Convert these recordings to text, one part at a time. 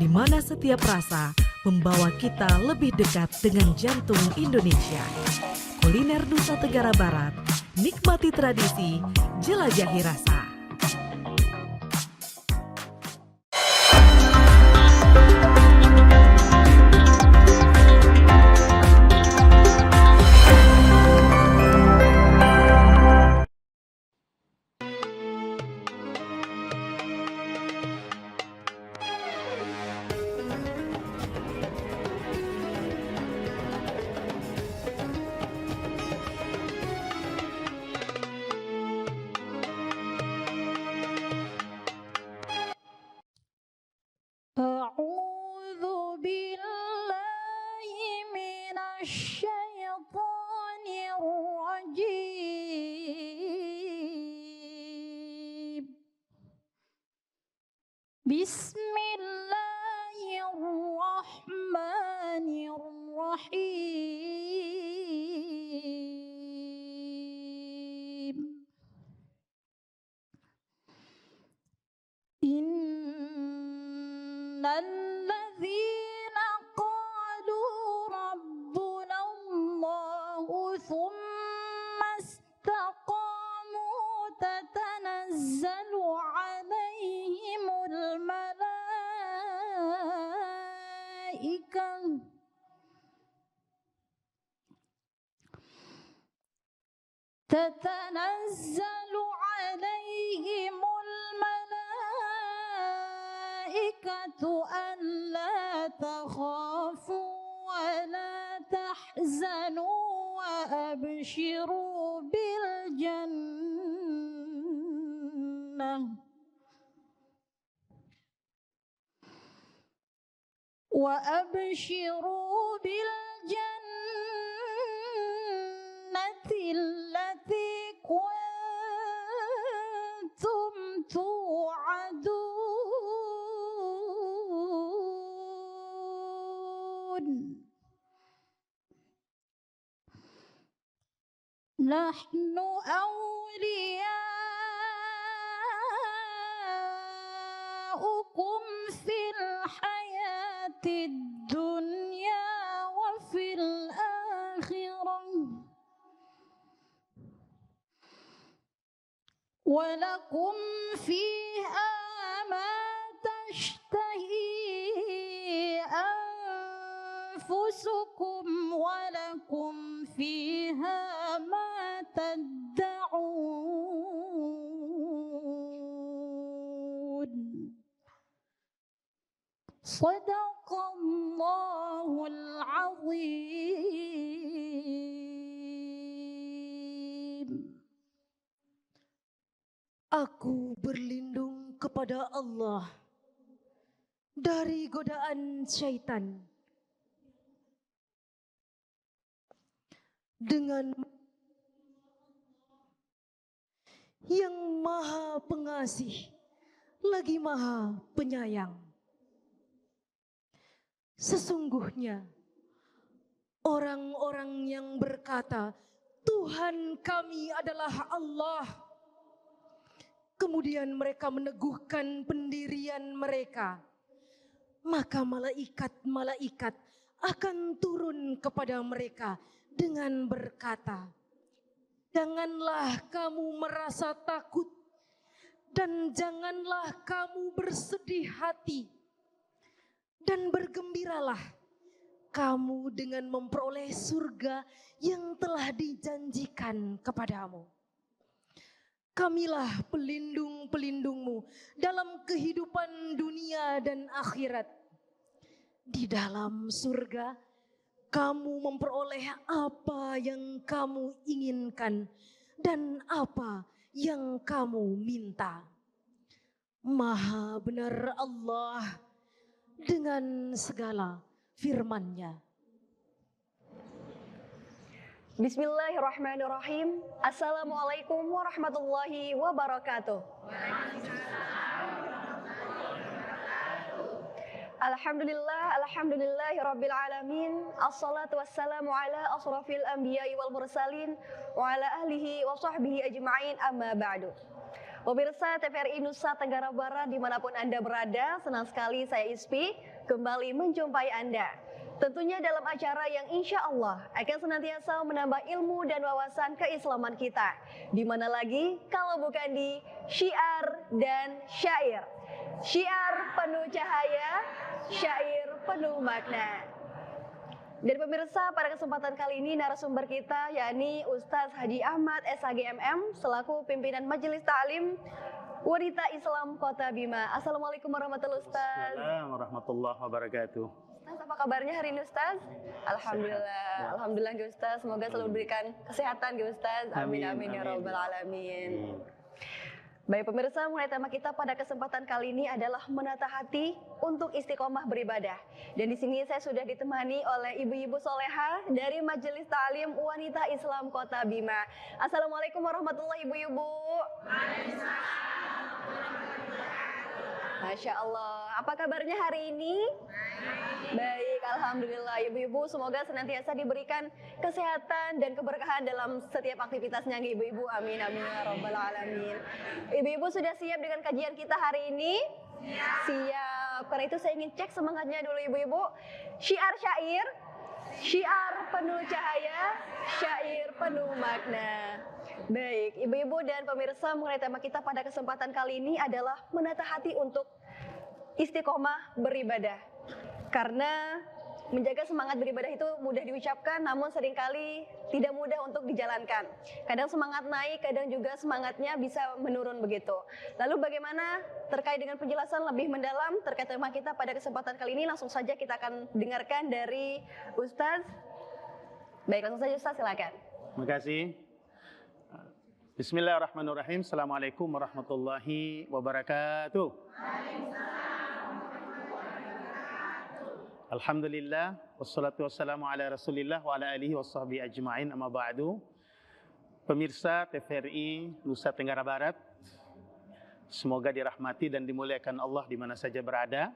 di mana setiap rasa membawa kita lebih dekat dengan jantung Indonesia. Kuliner Nusa Tenggara Barat, nikmati tradisi, jelajahi rasa. أعوذ بالله من الشيطان الرجيم بسم الله الرحمن الرحيم إن الذين قالوا ربنا الله ثم استقاموا تتنزل عليهم الملائكة ألا تخافوا ولا تحزنوا وأبشروا بالجنة التي كنتم توعدون نحن أولياؤكم في الحياة الدنيا وفي الآخرة ولكم فيها ما تشتهي أنفسكم ولكم فيها ما تدعون صدق الله العظيم. Aku berlindung kepada Allah dari godaan syaitan dengan yang maha pengasih lagi maha penyayang. Sesungguhnya orang-orang yang berkata Tuhan kami adalah Allah, kemudian mereka meneguhkan pendirian mereka, maka malaikat-malaikat akan turun kepada mereka dengan berkata, janganlah kamu merasa takut dan janganlah kamu bersedih hati dan bergembiralah kamu dengan memperoleh surga yang telah dijanjikan kepadamu. Kamilah pelindung-pelindungmu dalam kehidupan dunia dan akhirat. Di dalam surga, kamu memperoleh apa yang kamu inginkan dan apa yang kamu minta. Maha benar Allah dengan segala firman-Nya. Bismillahirrahmanirrahim. Assalamualaikum warahmatullahi wabarakatuh. Alhamdulillahirabbil alamin. Assalatu wassalamu ala asrafil anbiya'i wal mursalin wa ala ahlihi wa sahbihi ajma'in amma ba'du. Pemirsa TVRI Nusa Tenggara Barat dimanapun Anda berada, senang sekali saya Ispi kembali menjumpai Anda. Tentunya dalam acara yang insya Allah akan senantiasa menambah ilmu dan wawasan keislaman kita. Di mana lagi kalau bukan di Syiar dan Syair. Syiar penuh cahaya, syair penuh makna. Dan pemirsa, pada kesempatan kali ini narasumber kita yakni Ustadz Haji Ahmad SHGMM selaku pimpinan Majelis Ta'lim Wanita Islam Kota Bima. Assalamualaikum warahmatullahi wabarakatuh. Assalamualaikum warahmatullahi wabarakatuh. Ustaz, apa kabarnya hari ini Ustaz? Alhamdulillah. Sehat. Alhamdulillah Ustaz, semoga selalu diberikan kesehatan Ustaz. Amin amin ya rabbal alamin. Baik pemirsa, mulai tema kita pada kesempatan kali ini adalah menata hati untuk istiqomah beribadah. Dan di sini saya sudah ditemani oleh ibu-ibu soleha dari Majelis Ta'lim Wanita Islam Kota Bima. Assalamualaikum warahmatullahi ibu-ibu. Masya Allah. Apa kabarnya hari ini? Baik, alhamdulillah ibu-ibu, semoga senantiasa diberikan kesehatan dan keberkahan dalam setiap aktivitasnya ibu-ibu. Amin amin ya rabbal alamin. Ibu-ibu sudah siap dengan kajian kita hari ini? Siap. Karena itu saya ingin cek semangatnya dulu ibu-ibu. Syiar syair, syiar penuh cahaya, syair penuh makna. Baik, ibu-ibu dan pemirsa, mulai tema kita pada kesempatan kali ini adalah menata hati untuk istiqomah beribadah. Karena menjaga semangat beribadah itu mudah diucapkan, namun seringkali tidak mudah untuk dijalankan. Kadang semangat naik, kadang juga semangatnya bisa menurun begitu. Lalu bagaimana terkait dengan penjelasan lebih mendalam terkait tema kita pada kesempatan kali ini, langsung saja kita akan dengarkan dari Ustaz. Baik, langsung saja Ustaz, silakan. Terima kasih. Bismillahirrahmanirrahim. Assalamualaikum warahmatullahi wabarakatuh. Alhamdulillah, wassalatu wassalamu ala rasulillah wa ala alihi wassahabi ajma'in, amma ba'du. Pemirsa TVRI Nusa Tenggara Barat, semoga dirahmati dan dimuliakan Allah di mana saja berada.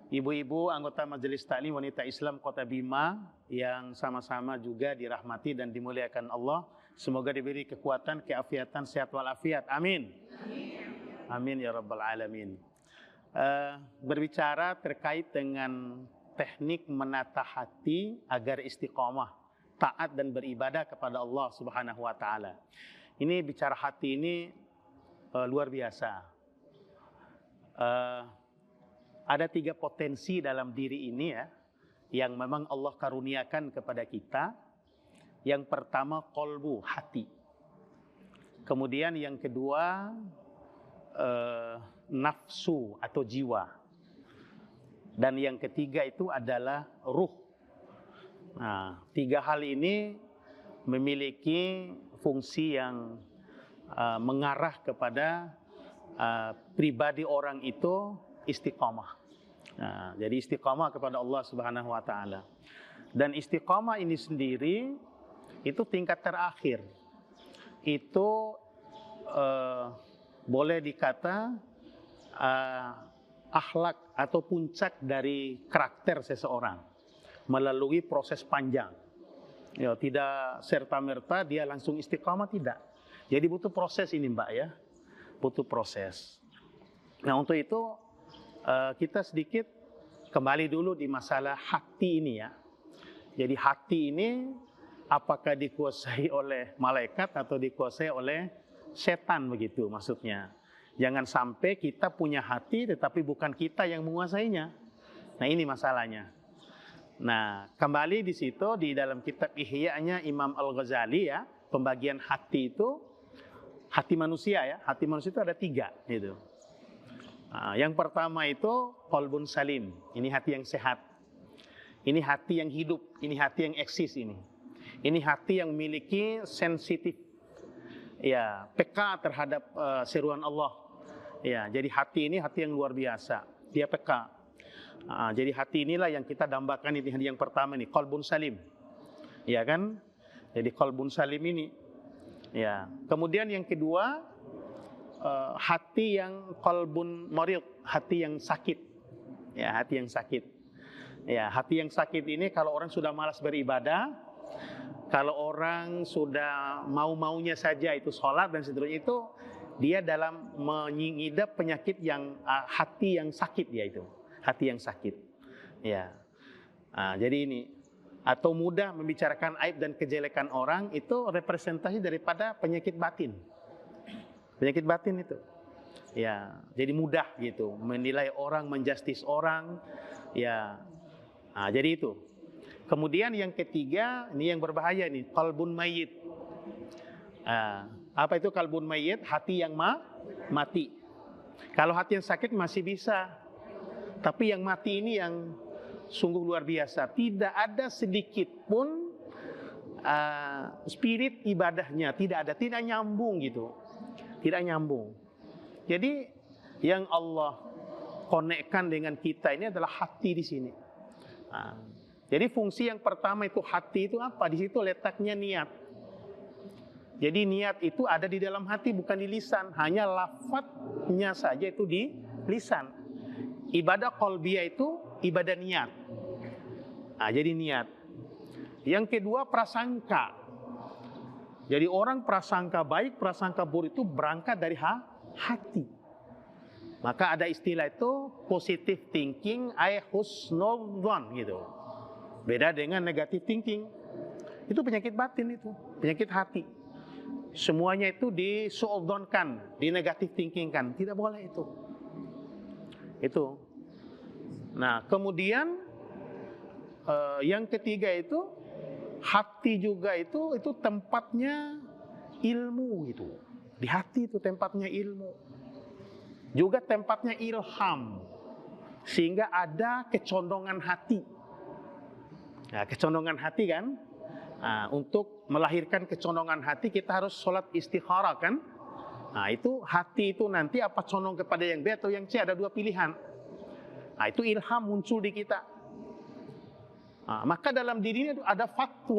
Ibu-ibu anggota Majelis Ta'lim Wanita Islam Kota Bima yang sama-sama juga dirahmati dan dimuliakan Allah, semoga diberi kekuatan, keafiatan, sehat walafiat. Amin. Amin ya rabbal alamin. Berbicara terkait dengan teknik menata hati agar istiqomah, taat dan beribadah kepada Allah Subhanahu wa taala. Ini bicara hati ini luar biasa. Ada 3 potensi dalam diri ini ya, yang memang Allah karuniakan kepada kita. Yang pertama qalbu, hati. Kemudian yang kedua nafsu atau jiwa. Dan yang ketiga itu adalah ruh. Nah, 3 hal ini memiliki fungsi yang mengarah kepada pribadi orang itu istiqomah. Nah, jadi istiqomah kepada Allah Subhanahu wa taala. Dan istiqomah ini sendiri itu tingkat terakhir. Itu boleh dikata akhlak atau puncak dari karakter seseorang melalui proses panjang. Ya, tidak serta-merta dia langsung istiqomah, tidak. Jadi butuh proses ini Mbak ya. Butuh proses. Nah, untuk itu kita sedikit kembali dulu di masalah hati ini ya. Jadi hati ini apakah dikuasai oleh malaikat atau dikuasai oleh setan begitu maksudnya. Jangan sampai kita punya hati tetapi bukan kita yang menguasainya. Nah, ini masalahnya. Nah, kembali di situ di dalam kitab Ihya-nya Imam Al-Ghazali ya, pembagian hati itu hati manusia ya. Hati manusia itu ada 3 gitu. Nah, yang pertama itu qalbun salim. Ini hati yang sehat. Ini hati yang hidup, ini hati yang eksis ini. Ini hati yang memiliki sensitif ya, peka terhadap seruan Allah. Ya, jadi hati ini hati yang luar biasa. Dia peka. Jadi hati inilah yang kita dambakan ini yang pertama nih, qalbun salim. Ya kan? Jadi qalbun salim ini. Ya. Kemudian yang kedua, hati yang qalbun marid, hati yang sakit. Ya, hati yang sakit. Ya, hati yang sakit ini kalau orang sudah malas beribadah, kalau orang sudah mau-maunya saja itu sholat dan seterusnya, itu dia dalam mengidap penyakit yang hati yang sakit, dia itu hati yang sakit. Ya, jadi ini atau mudah membicarakan aib dan kejelekan orang itu representasi daripada penyakit batin. Penyakit batin itu. Ya, jadi mudah gitu menilai orang, menjustis orang. Ya, jadi itu. Kemudian yang ketiga, ini yang berbahaya nih, qalbun mayyit. Apa itu qalbun mayyit? Hati yang mati. Kalau hati yang sakit masih bisa, tapi yang mati ini yang sungguh luar biasa. Tidak ada sedikit pun spirit ibadahnya, tidak ada, tidak nyambung gitu, tidak nyambung. Jadi yang Allah konekkan dengan kita ini adalah hati di sini. Jadi fungsi yang pertama itu hati itu apa? Di situ letaknya niat. Jadi niat itu ada di dalam hati, bukan di lisan. Hanya lafadznya saja itu di lisan. Ibadah qalbiyah itu ibadah niat. Jadi niat. Yang kedua prasangka. Jadi orang prasangka baik, prasangka buruk itu berangkat dari hati. Maka ada istilah itu positive thinking, husnul dzan gitu. Beda dengan negative thinking. Itu penyakit batin itu, penyakit hati. Semuanya itu disuudzonkan, di negative thinking kan, tidak boleh itu. Itu. Nah, kemudian yang ketiga itu hati juga itu tempatnya ilmu gitu. Di hati itu tempatnya ilmu. Juga tempatnya ilham. Sehingga ada kecondongan hati. Nah, kecondongan hati kan, untuk melahirkan kecondongan hati kita harus sholat istikharah kan. Nah, itu hati itu nanti apa condong kepada yang B atau yang C, ada dua pilihan. Nah, itu ilham muncul di kita. Maka dalam diri ini ada fatwa.